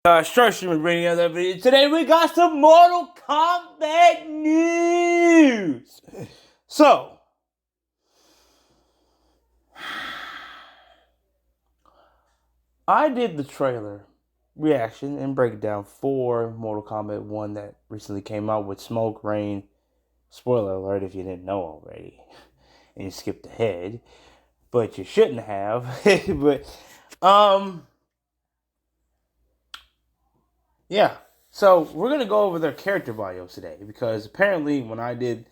Structure bringing another video. Today we got some Mortal Kombat news. So, I did the trailer reaction and breakdown for Mortal Kombat 1 that recently came out with Smoke, Rain. Spoiler alert if you didn't know already. And you skipped ahead. But you shouldn't have. Yeah. So we're gonna go over their character bios today because apparently when I did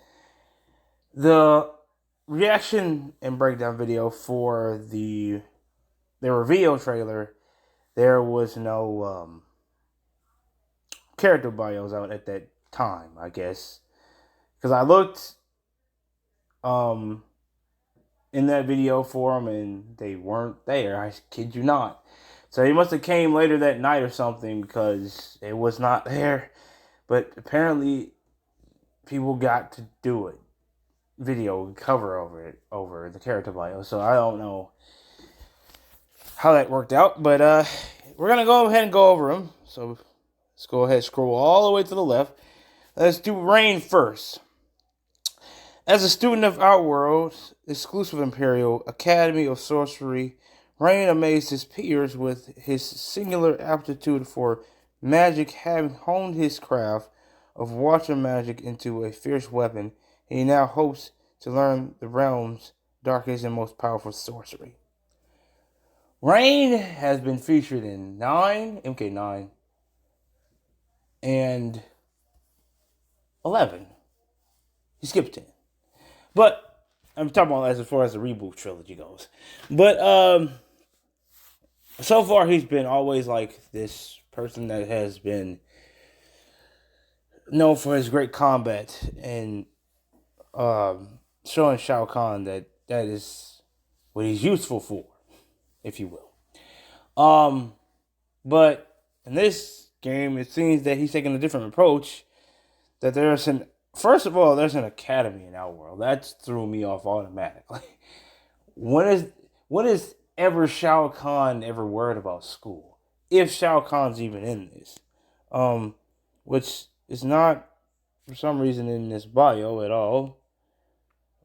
the reaction and breakdown video for the reveal trailer, there was no character bios out at that time, I guess, because I looked in that video for them and they weren't there. I kid you not. So he must have came later that night or something because it was not there. But apparently, people got to do it. Video cover over the character bio. So I don't know how that worked out. But we're going to go ahead and go over them. So let's go ahead and scroll all the way to the left. Let's do Rain first. As a student of Outworld's exclusive Imperial Academy of Sorcery, Rain amazed his peers with his singular aptitude for magic. Having honed his craft of water magic into a fierce weapon, he now hopes to learn the realm's darkest and most powerful sorcery. Rain has been featured in MK9, and 11. He skipped 10. But I'm talking about as far as the reboot trilogy goes. But so far he's been always like this person that has been known for his great combat and showing Shao Kahn that is what he's useful for, if you will. But in this game, it seems that he's taking a different approach. That there's first of all, there's an academy in Outworld. That threw me off automatically. When is ever Shao Kahn ever worried about school? If Shao Kahn's even in this. Which is not, for some reason, in this bio at all.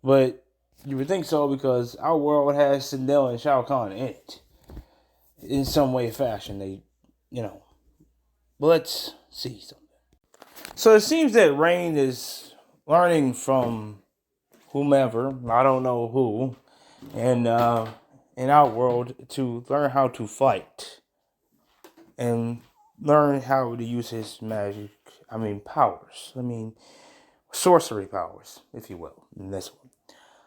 But you would think so because Outworld has Sindel and Shao Kahn in it. In some way or fashion. But let's see something. So it seems that Rain is learning from whomever, I don't know who, and in Outworld to learn how to fight and learn how to use his magic. Powers. Sorcery powers, if you will, in this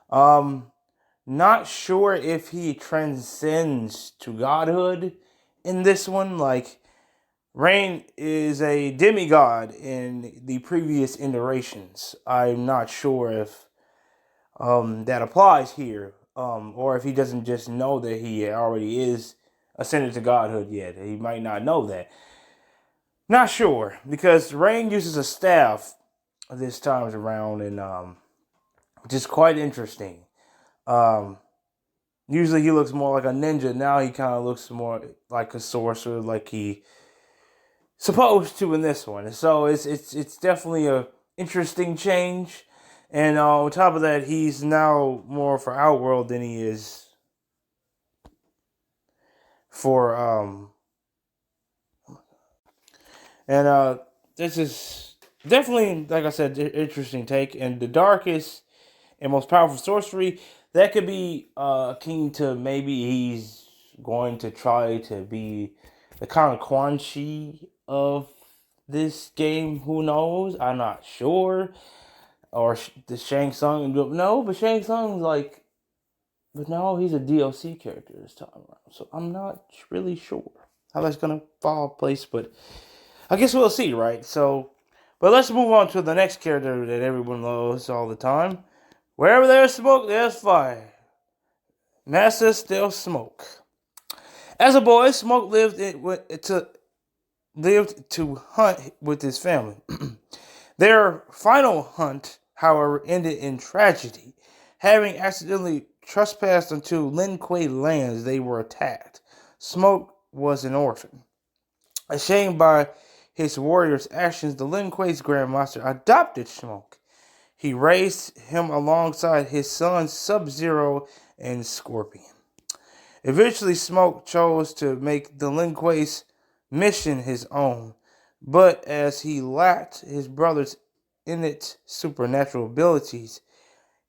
one. Not sure if he transcends to godhood in this one. Like, Rain is a demigod in the previous iterations. I'm not sure if that applies here. Or if he doesn't just know that he already is ascended to godhood yet. He might not know that. Not sure. Because Rain uses a staff this time around, and which is quite interesting. Usually he looks more like a ninja. Now he kind of looks more like a sorcerer, like he supposed to in this one. So it's definitely a interesting change. And on top of that, he's now more for Outworld than he is for this is definitely, like I said, interesting take. And the darkest and most powerful sorcery, that could be akin to maybe he's going to try to be the kind of Quan Chi of this game. Who knows? I'm not sure. Or the Shang Tsung. No, but Shang Tsung's like, but no, he's a DLC character this time around. So I'm not really sure how that's going to fall in place. But I guess we'll see, right? So, but let's move on to the next character that everyone loves all the time. Wherever there's smoke, there's fire. Master Still Smoke. As a boy, Smoke lived to hunt with his family. Their final hunt, however, ended in tragedy. Having accidentally trespassed into Lin Kuei lands, they were attacked. Smoke was an orphan. Ashamed by his warrior's actions, the Lin Kuei's Grandmaster adopted Smoke. He raised him alongside his sons Sub-Zero and Scorpion. Eventually, Smoke chose to make the Lin Kuei's mission his own, but as he lacked his brother's innate supernatural abilities,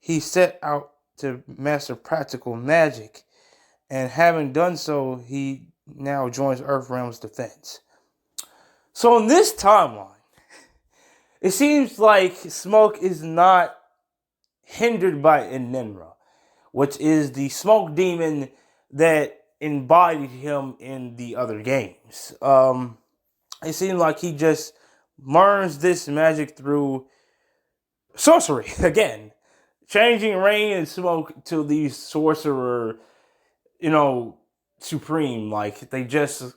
he set out to master practical magic, and having done so, he now joins Earthrealm's defense. So in this timeline, it seems like Smoke is not hindered by Enenra, which is the smoke demon that embodied him in the other games. It seems like he just learns this magic through sorcery again, changing rain and smoke to these sorcerer, supreme. Like they just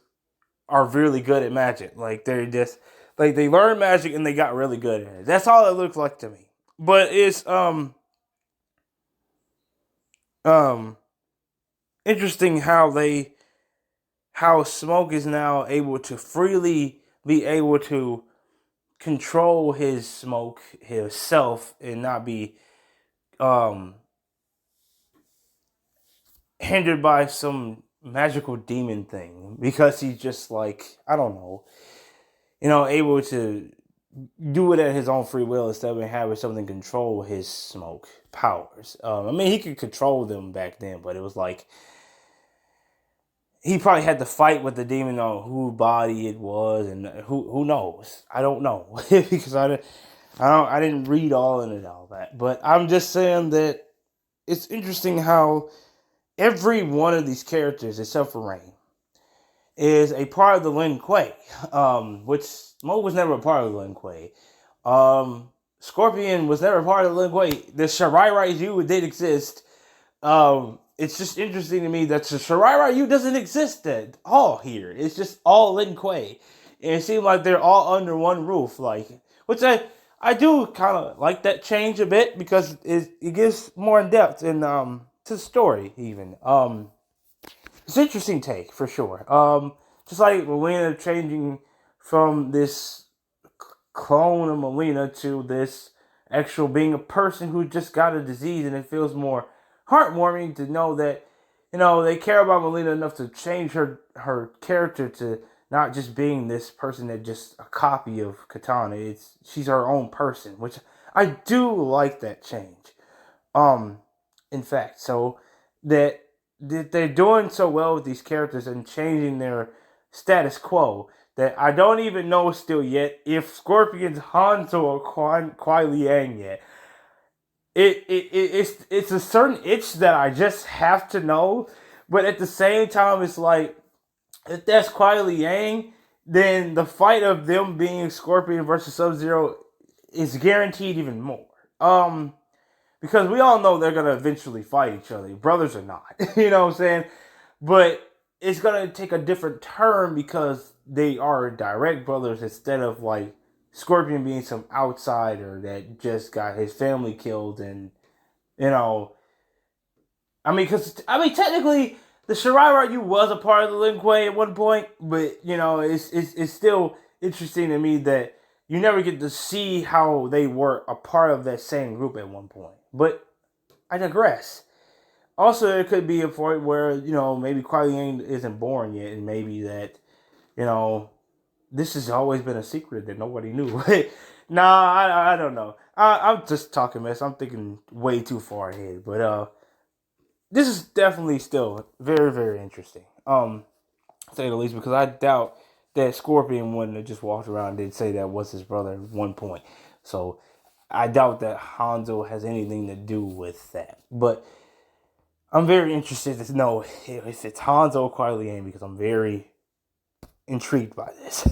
are really good at magic. Like they're just like they learned magic and they got really good at it. That's all it looks like to me. But it's um interesting how Smoke is now able to freely be able to control his smoke himself and not be um hindered by some magical demon thing because he's just like I don't know, able to do it at his own free will instead of having something control his smoke powers. I mean, he could control them back then, but it was like he probably had to fight with the demon on who body it was, and who knows? I don't know because I didn't read all into all that. But I'm just saying that it's interesting how every one of these characters, except for Rain, is a part of the Lin Kuei, which Mo was never a part of the Lin Kuei. Scorpion was never a part of the Lin Kuei. The Shirai Ryu did exist. It's just interesting to me that the Shirai Ryu doesn't exist at all here. It's just all Lin Kuei. And it seems like they're all under one roof, which I do kind of like that change a bit because it gives more in depth and to the story even. It's an interesting take for sure. Just like Melina changing from this clone of Melina to this actual being a person who just got a disease, and it feels more heartwarming to know that they care about Melina enough to change her character to not just being this person that just a copy of Katana. She's her own person, which I do like that change. In fact, so that they're doing so well with these characters and changing their status quo that I don't even know still yet if Scorpion's Hanzo or Kuai Liang yet. It's a certain itch that I just have to know, but at the same time, it's like if that's Kuai Liang, then the fight of them being Scorpion versus Sub-Zero is guaranteed even more. Because we all know they're gonna eventually fight each other. Brothers are not, you know what I'm saying? But it's gonna take a different turn because they are direct brothers instead of like Scorpion being some outsider that just got his family killed, and technically the Shirai Ryu was a part of the Lin Kuei at one point, but it's still interesting to me that you never get to see how they were a part of that same group at one point. But I digress. Also, there could be a point where maybe Kuai Liang isn't born yet, and maybe that this has always been a secret that nobody knew. Nah, I don't know. I'm just talking mess. I'm thinking way too far ahead. But this is definitely still very, very interesting. To say the least, because I doubt that Scorpion wouldn't have just walked around and did say that was his brother at one point. So I doubt that Hanzo has anything to do with that. But I'm very interested to know if it's Hanzo or Kuai Liang because I'm very intrigued by this.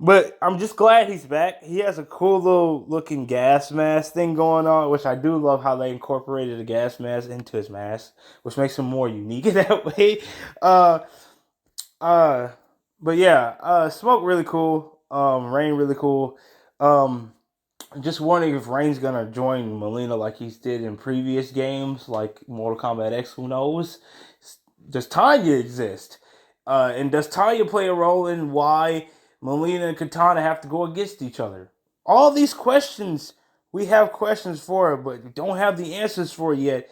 But I'm just glad he's back. He has a cool little looking gas mask thing going on, which I do love how they incorporated a gas mask into his mask, which makes him more unique in that way. But yeah, Smoke really cool. Rain really cool. Just wondering if Rain's gonna join Melina like he's did in previous games, like Mortal Kombat X. Who knows? Does Tanya exist? And does Tanya play a role in why Melina and Katana have to go against each other? All these questions, we have questions for, but we don't have the answers for yet.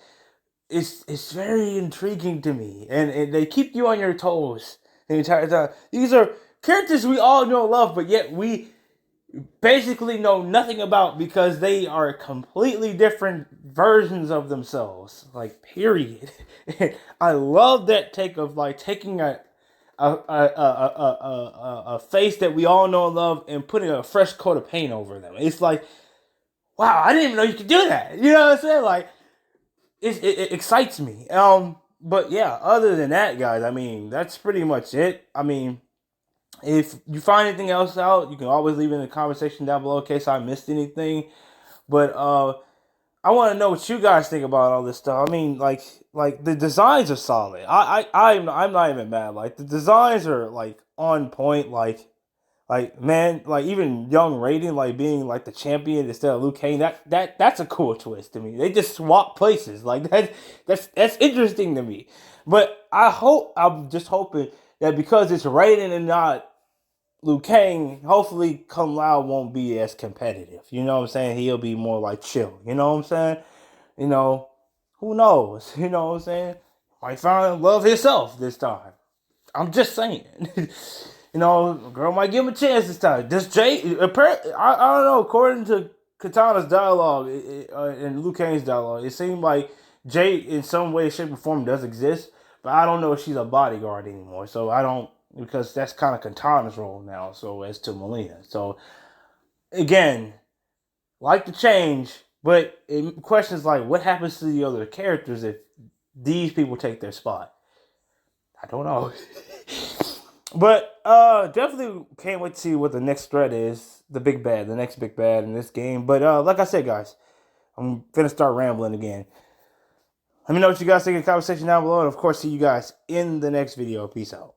It's very intriguing to me, and they keep you on your toes the entire time. These are characters we all know and love, but yet we basically know nothing about because they are completely different versions of themselves. Like, period. I love that take of like taking a face that we all know and love and putting a fresh coat of paint over them. It's like, wow, I didn't even know you could do that. You know what I'm saying? Like, it excites me. But yeah, other than that, guys, I mean, that's pretty much it. I mean, if you find anything else out, you can always leave it in the comment section down below in case I missed anything. But I want to know what you guys think about all this stuff. I mean, like the designs are solid. I'm not even mad. Like the designs are like on point. Like man, like even young Raiden like being like the champion instead of Liu Kang. That's a cool twist to me. They just swap places. Like that's interesting to me. But I'm just hoping that because it's Raiden and not Liu Kang, hopefully Kung Lao won't be as competitive. You know what I'm saying? He'll be more like chill. You know what I'm saying? You know, who knows? You know what I'm saying? Might find love himself this time. I'm just saying. You know, girl might give him a chance this time. Does Jay? I don't know. According to Katana's dialogue and Liu Kang's dialogue, it seemed like Jay, in some way, shape, or form, does exist. But I don't know if she's a bodyguard anymore. So I don't, because that's kind of Katana's role now. So as to Melina. So again, like the change, but it questions like what happens to the other characters if these people take their spot. I don't know. But definitely can't wait to see what the next threat is. The next big bad in this game. But like I said, guys, I'm gonna start rambling again. Let me know what you guys think in the comment section down below, and of course, see you guys in the next video. Peace out.